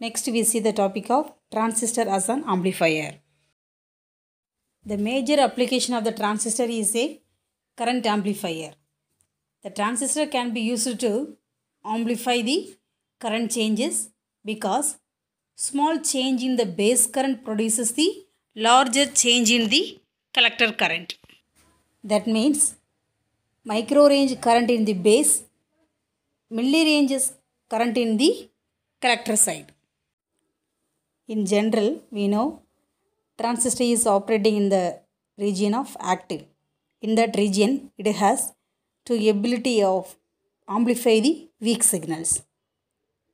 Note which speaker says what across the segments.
Speaker 1: Next we see the topic of transistor as an amplifier. The major application of the transistor is a current amplifier. The transistor can be used to amplify the current changes because small change in the base current produces the larger change in the collector current. That means micro range current in the base, milli range current in the collector side. In general, we know transistor is operating in the region of active. In that region, it has the ability of amplify the weak signals.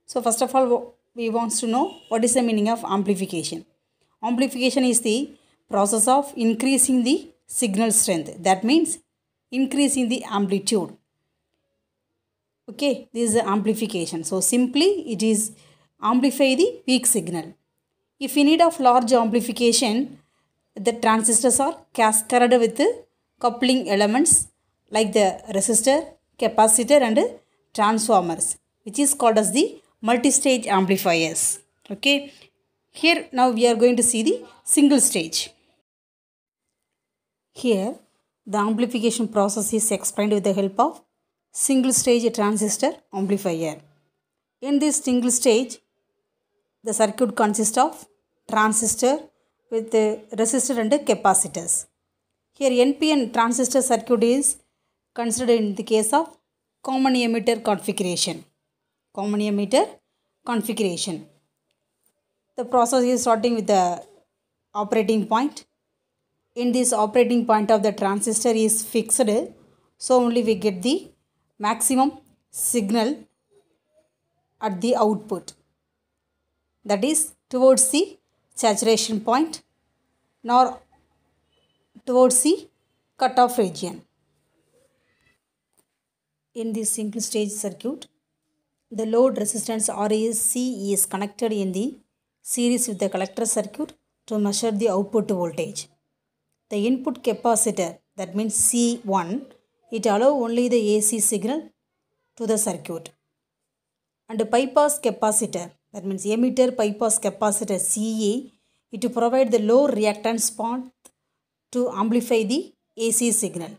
Speaker 1: So first of all, we want to know what is the meaning of amplification. Amplification is the process of increasing the signal strength. That means increasing the amplitude. Okay, this is the amplification. So simply it is amplify the weak signal. If in need of large amplification, the transistors are cascaded with coupling elements like the resistor, capacitor and transformers, which is called as the multi-stage amplifiers. Okay, here now we are going to see the single stage. Here the amplification process is explained with the help of single stage transistor amplifier. In this single stage, the circuit consists of transistor with the resistor and capacitors. Here NPN transistor circuit is considered in the case of common emitter configuration. Common emitter configuration. The process is starting with the operating point. In this operating point of the transistor is fixed, so only we get the maximum signal at the output. That is towards the saturation point nor towards the cutoff region. In this single stage circuit, the load resistance RAC is connected in the series with the collector circuit to measure the output voltage. The input capacitor, that means C1, it allows only the AC signal to the circuit. And the bypass capacitor, that means emitter bypass capacitor CA, it provides the low reactance path to amplify the AC signal.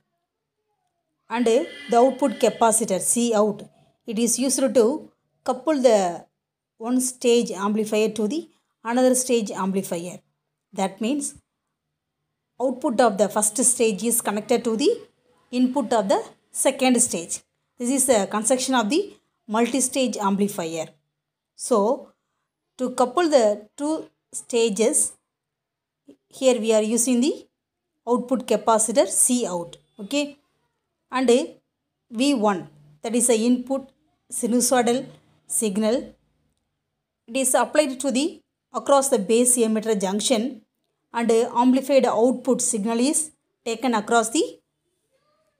Speaker 1: And the output capacitor Cout, it is used to couple the one stage amplifier to the another stage amplifier. That means output of the first stage is connected to the input of the second stage. This is the construction of the multi-stage amplifier. So, to couple the two stages, here we are using the output capacitor Cout. Okay, and V1, that is the input sinusoidal signal. It is applied to the across the base emitter junction, and amplified output signal is taken across the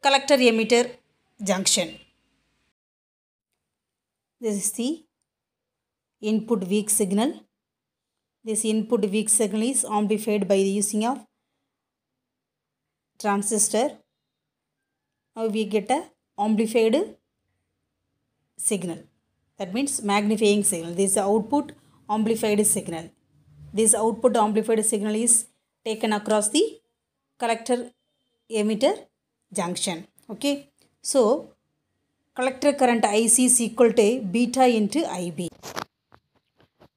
Speaker 1: collector emitter junction. This is the input weak signal. This input weak signal is amplified by the using of transistor. Now we get a amplified signal. That means magnifying signal. This is the output amplified signal. This output amplified signal is taken across the collector emitter junction. Okay. So, collector current IC is equal to beta into IB.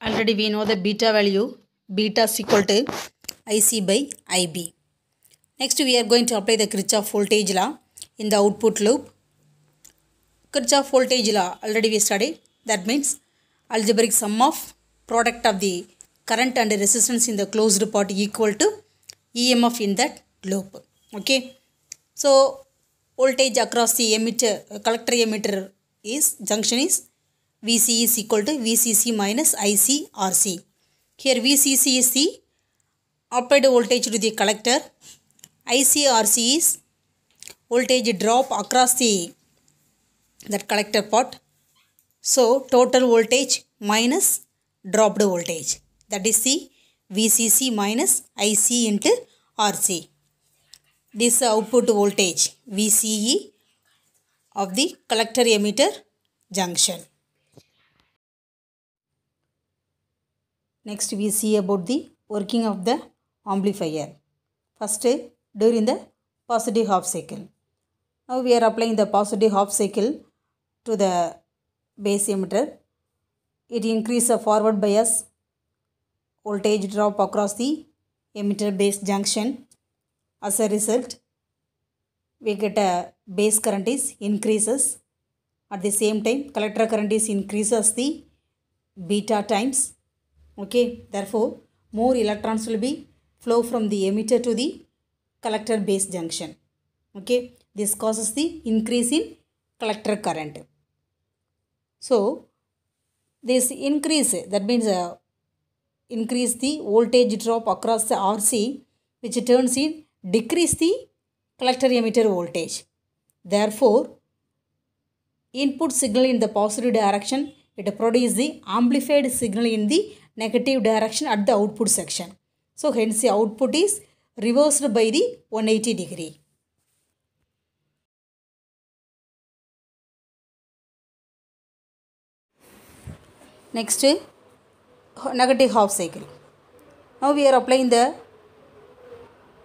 Speaker 1: Already we know the beta value. Beta is equal to IC by IB. Next we are going to apply the Kirchhoff voltage law in the output loop. Kirchhoff voltage law already we studied. That means algebraic sum of product of the current and resistance in the closed part equal to EMF in that loop. Okay. So, voltage across the emitter, collector emitter is, junction is VC is equal to VCC minus ICRC. Here VCC is the applied voltage to the collector. ICRC is voltage drop across the that collector part. So, total voltage minus dropped voltage. That is the VCC minus IC into RC. This output voltage VCE of the collector emitter junction. Next we see about the working of the amplifier. First, during the positive half cycle. Now we are applying the positive half cycle to the base emitter. It increases the forward bias voltage drop across the emitter base junction. As a result, we get a base current is increases. At the same time, collector current is increases the beta times. Okay, therefore more electrons will be flow from the emitter to the collector base junction. Okay, this causes the increase in collector current. So this increase, that means increase the voltage drop across the RC, which turns in decrease the collector emitter voltage. Therefore, input signal in the positive direction, it produces the amplified signal in the negative direction at the output section. So hence the output is reversed by the 180 degree. Next, negative half cycle. Now we are applying the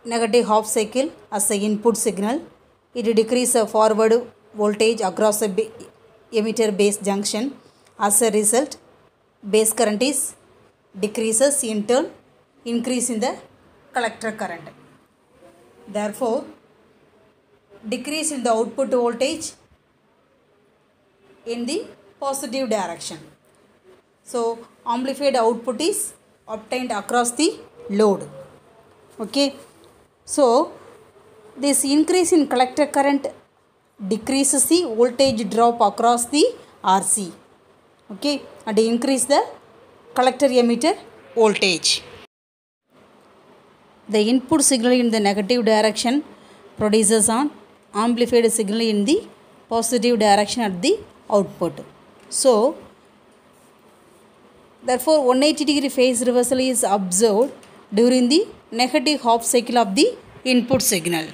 Speaker 1: negative half cycle as the input signal. It decreases the forward voltage across the emitter base junction. As a result, base current is decreases, in turn increase in the collector current. Therefore, decrease in the output voltage in the positive direction. So amplified output is obtained across the load. Okay, so this increase in collector current decreases the voltage drop across the RC. Okay, and increase the collector emitter voltage. The input signal in the negative direction produces an amplified signal in the positive direction at the output. So therefore 180 degree phase reversal is observed during the negative half cycle of the input signal.